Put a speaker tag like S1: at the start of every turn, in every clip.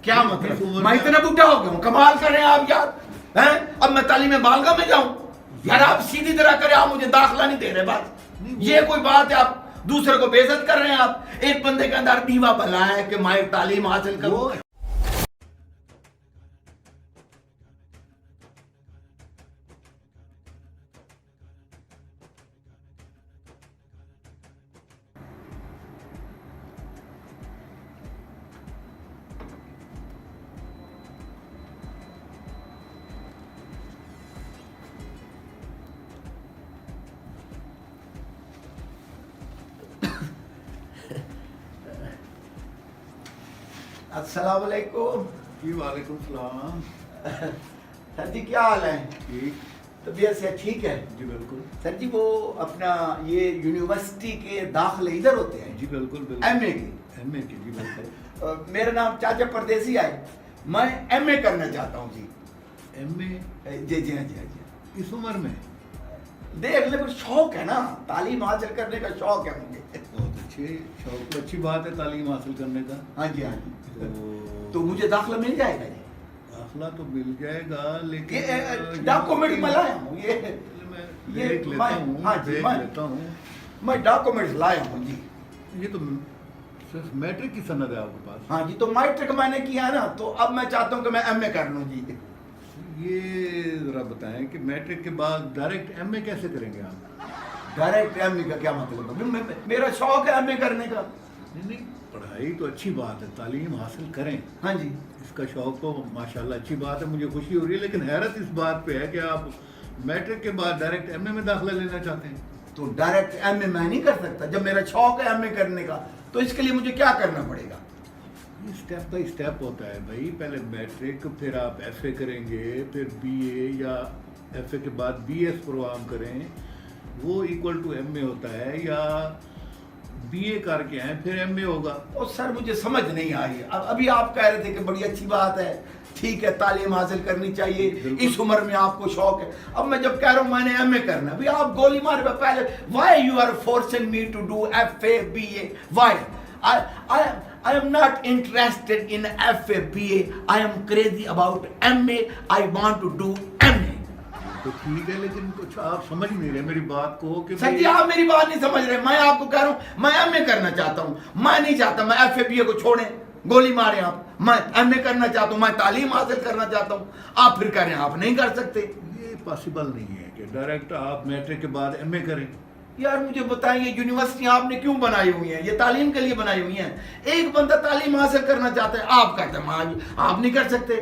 S1: क्या मतलब, मैं इतना बूढ़ा हो गया हूँ, कमाल कर रहे हैं आप यार हैं? अब मैं तालीम बालगा में जाऊं यार? आप सीधी तरह करें, आप मुझे दाखिला नहीं दे रहे। बात ये कोई बात है? आप दूसरे को बेइज्जत कर रहे हैं। आप एक बंदे के अंदर दीवा भला है कि मैं तालीम हासिल करूं। अस्सलाम वालेकुम।
S2: जी वालेकुम सलाम।
S1: सर जी क्या हाल है?
S2: ठीक।
S1: तबीयत से ठीक है?
S2: जी बिल्कुल।
S1: सर जी वो अपना ये यूनिवर्सिटी के दाखिले इधर होते हैं?
S2: जी बिल्कुल बिल्कुल।
S1: एमए की?
S2: एमए की जी बिल्कुल।
S1: मेरा नाम चाचा परदेसी है, मैं एमए करना चाहता हूँ जी।
S2: एमए?
S1: जी जी हाँ जी हाँ जी।
S2: इस उम्र में?
S1: देख ले, पर शौक है ना, तालीम हासिल करने का शौक है मुझे।
S2: बहुत अच्छे शौक, अच्छी बात है तालीम हासिल करने का।
S1: हाँ जी हाँ जी। तो
S2: तो
S1: मुझे दाखिला मिल जाएगा जी?
S2: दाखिला तो मिल जाएगा, लेकिन
S1: ये डॉक्यूमेंट में लाया हूँ, ये
S2: देख लेता हूँ।
S1: हाँ जी,
S2: देख लेता हूँ।
S1: मैं डॉक्यूमेंट्स लाया हूँ जी।
S2: ये तो सिर्फ मैट्रिक की सनद है आपके पास?
S1: हाँ जी, तो मैट्रिक मैंने किया है ना, तो अब मैं चाहता हूँ कि मैं एमए कर लूँ जी।
S2: ये जरा बताएं कि मैट्रिक के बाद डायरेक्ट एमए कैसे करेंगे आप?
S1: डायरेक्ट एमए का क्या मतलब है? मेरा शौक है एमए करने का।
S2: नहीं, पढ़ाई तो अच्छी बात है, तालीम हासिल करें,
S1: हाँ जी।
S2: इसका शौक तो माशाल्लाह अच्छी बात है, मुझे खुशी हो रही है। लेकिन हैरत इस बात पे है कि आप मैट्रिक के बाद डायरेक्ट एमए में दाखिला लेना चाहते हैं।
S1: तो डायरेक्ट एमए मैं नहीं कर सकता, जब मेरा शौक है एमए करने का, तो इसके लिए मुझे क्या करना पड़ेगा?
S2: ये स्टेप बाय स्टेप होता है भाई। पहले मैट्रिक, फिर आप एफए करेंगे, फिर बीए, या एफए के बाद बीएस प्रोग्राम करें, वो इक्वल टू एमए होता है, या बीए करके आए फिर एमए होगा।
S1: और सर मुझे समझ नहीं आई। अब अभी आप कह रहे थे कि बड़ी अच्छी बात है, ठीक है तालीम हासिल करनी चाहिए, इस उम्र में आपको शौक है। अब मैं जब कह रहा हूँ मैंने एमए करना, अभी आप गोली मार पे पहले, why you are forcing me to do FA BA? Why? I am not interested in FA BA. I am crazy about MA. I want to do MA.
S2: तो ठीक है, लेकिन कुछ आप समझ नहीं रहे मेरी बात को कि
S1: सर जी आप मेरी बात नहीं समझ रहे। मैं आपको कह रहा हूँ मैं एमए करना चाहता हूँ, मैं नहीं चाहता मैं एफए बीए को छोड़ें, गोली मारें आप। मैं एमए करना चाहता हूँ, मैं तालीम हासिल करना चाहता हूँ। आप फिर कह रहे हैं आप नहीं कर सकते।
S2: ये पॉसिबल नहीं है कि डायरेक्ट आप मैट्रिक के बाद एमए करें।
S1: यार मुझे बताएं, ये यूनिवर्सिटी आपने क्यों बनाई हुई है? ये तालीम के लिए बनाई हुई है। एक बंदा तालीम हासिल करना चाहता है, आप कहते हैं आप नहीं कर सकते।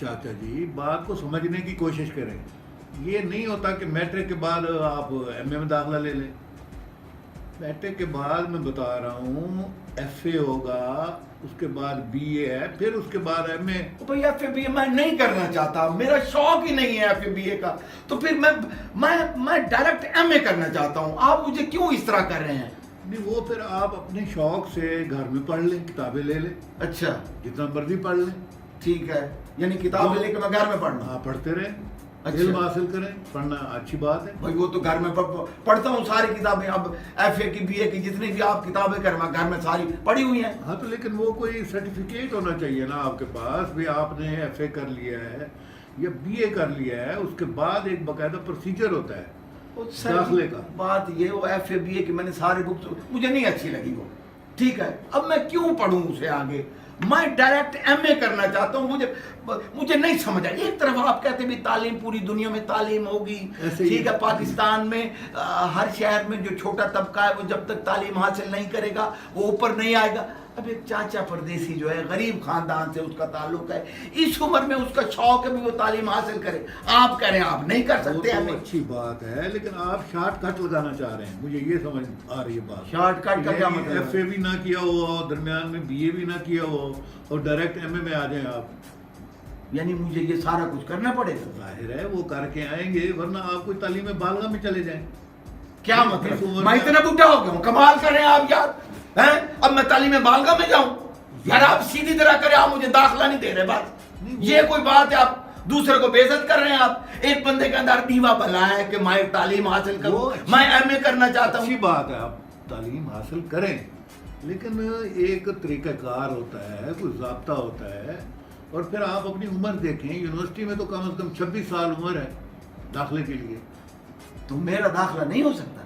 S2: चाचा जी बात को समझने की कोशिश करें। ये नहीं होता कि मैट्रिक के बाद आप एमए में दाखिला ले लें। मैट्रिक के बाद मैं बता रहा हूँ एफए होगा, उसके बाद बीए है, फिर उसके बाद एमए।
S1: भाई एफए बीए मैं नहीं करना चाहता, मेरा शौक ही नहीं है एफए बीए का। तो फिर मैं डायरेक्ट एमए करना चाहता हूँ। आप मुझे क्यों इस तरह कर रहे हैं?
S2: नहीं, वो फिर आप अपने शौक से घर में पढ़ लें, किताबें ले लें।
S1: अच्छा,
S2: जितना मर्जी पढ़ लें।
S1: ठीक है, यानी किताबें लेकर मैं घर में पढ़ना?
S2: हाँ, पढ़ते रहें।
S1: अच्छा।
S2: इल्म हासिल करें, पढ़ना अच्छी बात है
S1: भाई वो तो घर में पढ़ता हूँ सारी किताबें। अब एफए की बीए की जितनी भी आप किताबें कर, घर में सारी पढ़ी हुई हैं।
S2: हाँ, तो लेकिन वो कोई सर्टिफिकेट होना चाहिए ना आपके पास भी, आपने एफए कर लिया है या बीए कर लिया है, उसके बाद एक बाकायदा प्रोसीजर होता है दाखिले का।
S1: बात ये, वो एफए बीए की मैंने सारी बुक्स, मुझे नहीं अच्छी लगी वो। ठीक है, अब मैं क्यों पढ़ूं उसे आगे? मैं डायरेक्ट एमए करना चाहता हूँ। मुझे नहीं समझ आया। एक तरफ आप कहते भी तालीम, पूरी दुनिया में तालीम होगी, ठीक है, पाकिस्तान में हर शहर में जो छोटा तबका है वो जब तक तालीम हासिल नहीं करेगा वो ऊपर नहीं आएगा। अब एक चाचा परदेसी जो है, गरीब खानदान से उसका ताल्लुक है, इस उम्र में उसका शौक है भी वो तालीम हासिल करे। आप कह रहे हैं आप नहीं कर सकते।
S2: तो अच्छी बात है, लेकिन आप शॉर्टकट लगाना चाह रहे हैं, मुझे ये समझ आ रही है बात।
S1: शॉर्टकट का क्या मतलब?
S2: एफए भी ना किया हुआ, दरमियान में बीए भी ना किया हुआ, और डायरेक्ट एमए में आ जाए आप,
S1: यानी मुझे ये सारा कुछ करना पड़ेगा?
S2: जाहिर है वो करके आएंगे, वरना आप कोई तालीम बालगा में चले जाएं।
S1: क्या मतलब, मैं इतना बूढ़ा हो गया हूँ, कमाल कर रहे हैं आप यार हैं? अब मैं तालीम बालगा में जाऊं यार? आप सीधी तरह करें, आप मुझे दाखिला नहीं दे रहे। बात ये कोई बात है? आप दूसरे को बेइज्जत कर रहे हैं। आप एक बंदे के अंदर दीवा भला है कि मैं तालीम हासिल करूं, मैं एमए करना चाहता हूं।
S2: अच्छी बात है, आप तालीम हासिल करें, لیکن ایک طریقہ کار ہوتا ہے، کوئی ضابطہ ہوتا ہے، اور پھر آپ اپنی عمر دیکھیں، یونیورسٹی میں تو کم از کم 26 سال عمر ہے داخلے کے لیے.
S1: تو میرا داخلہ نہیں ہو سکتا؟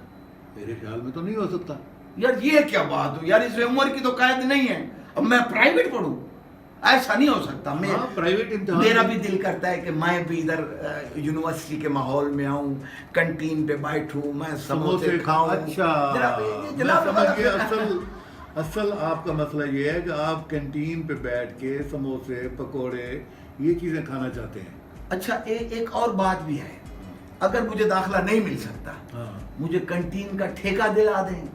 S2: میرے خیال میں تو نہیں ہو سکتا.
S1: یار یہ کیا بات ہو یار، اس میں عمر کی تو قید نہیں ہے. اب میں پرائیویٹ پڑھوں؟ ایسا نہیں ہو سکتا.
S2: ہاں پرائیویٹ امتحان.
S1: میرا بھی دل کرتا ہے کہ میں بھی ادھر یونیورسٹی کے ماحول میں آؤں، کنٹین پہ بیٹھوں، میں سموسے کھاؤں.
S2: اچھا
S1: جناب
S2: میں سمجھ گیا. اصل آپ کا مسئلہ یہ ہے کہ آپ کینٹین پہ بیٹھ کے سموسے پکوڑے یہ چیزیں کھانا چاہتے ہیں.
S1: اچھا ایک اور بات بھی ہے، اگر مجھے داخلہ نہیں مل سکتا
S2: ہاں
S1: مجھے کنٹین کا ٹھیکہ دلا دیں.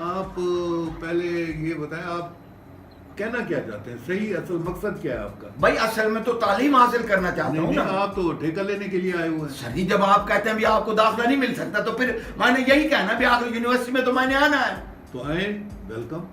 S2: آپ پہلے یہ بتائیں آپ کہنا کیا چاہتے ہیں، صحیح اصل مقصد کیا ہے آپ کا؟
S1: بھائی اصل میں تو تعلیم حاصل کرنا چاہتا ہوں نا.
S2: آپ تو ٹھیکہ لینے کے لیے آئے ہوئے ہیں.
S1: سر جی جب آپ کہتے ہیں بھی آپ کو داخلہ نہیں مل سکتا تو پھر میں نے یہی کہنا بھی آخر یونیورسٹی میں تو میں نے آنا ہے.
S2: تو آئیں، ویلکم.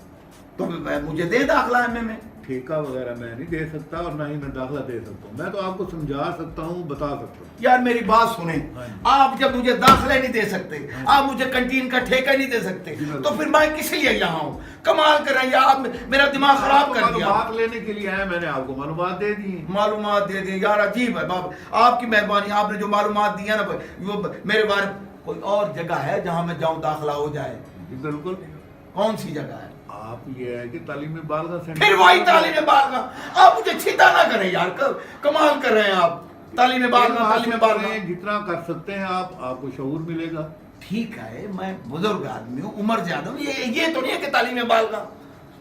S1: تو مجھے دے داخلہ ایم اے میں.
S2: ٹھیکہ وغیرہ میں نہیں دے سکتا اور نہ ہی میں داخلہ دے سکتا ہوں. میں تو آپ کو سمجھا سکتا ہوں، بتا سکتا ہوں.
S1: یار میری بات سنیں، آپ جب مجھے داخلہ نہیں دے سکتے، آپ مجھے کنٹین کا ٹھیکہ نہیں دے سکتے، تو پھر میں کس لیے یہاں ہوں؟ کمال کر رہے ہیں آپ میرا دماغ خراب کر دیا.
S2: معلومات لینے کے لیے آئے، میں نے آپ کو معلومات دے دی.
S1: معلومات دے دیں یار، عجیب ہے بابا آپ کی مہربانی. آپ نے جو معلومات دی ہے نا وہ میرے بارے کوئی اور جگہ ہے جہاں میں جاؤں داخلہ ہو جائے؟
S2: جی بالکل.
S1: کون سی جگہ ہے؟
S2: آپ یہ ہے کہ تعلیم بالغہ سینٹر.
S1: پھر وہی تعلیم بالغہ. آپ مجھے چھیتا نہ کریں یار، کمال کر رہے ہیں آپ. تعلیم بالغہ
S2: جتنا کر سکتے ہیں آپ کو شعور ملے گا.
S1: ٹھیک ہے، میں بزرگ آدمی ہوں، عمر زیادہ ہوں، یہ تو نہیں ہے کہ تعلیم بالغہ.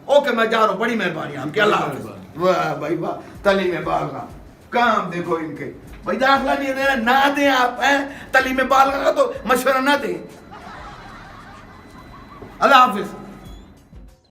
S1: اوکے میں جا رہا ہوں، بڑی مہربانی آپ کی، اللہ حافظ. واہ بھائی واہ، تعلیم بالغہ کام دیکھو ان کے. بھائی داخلہ نہیں دینا نہ دیں آپ، تعلیم بالغہ کا تو مشورہ نہ دیں. اللہ حافظ.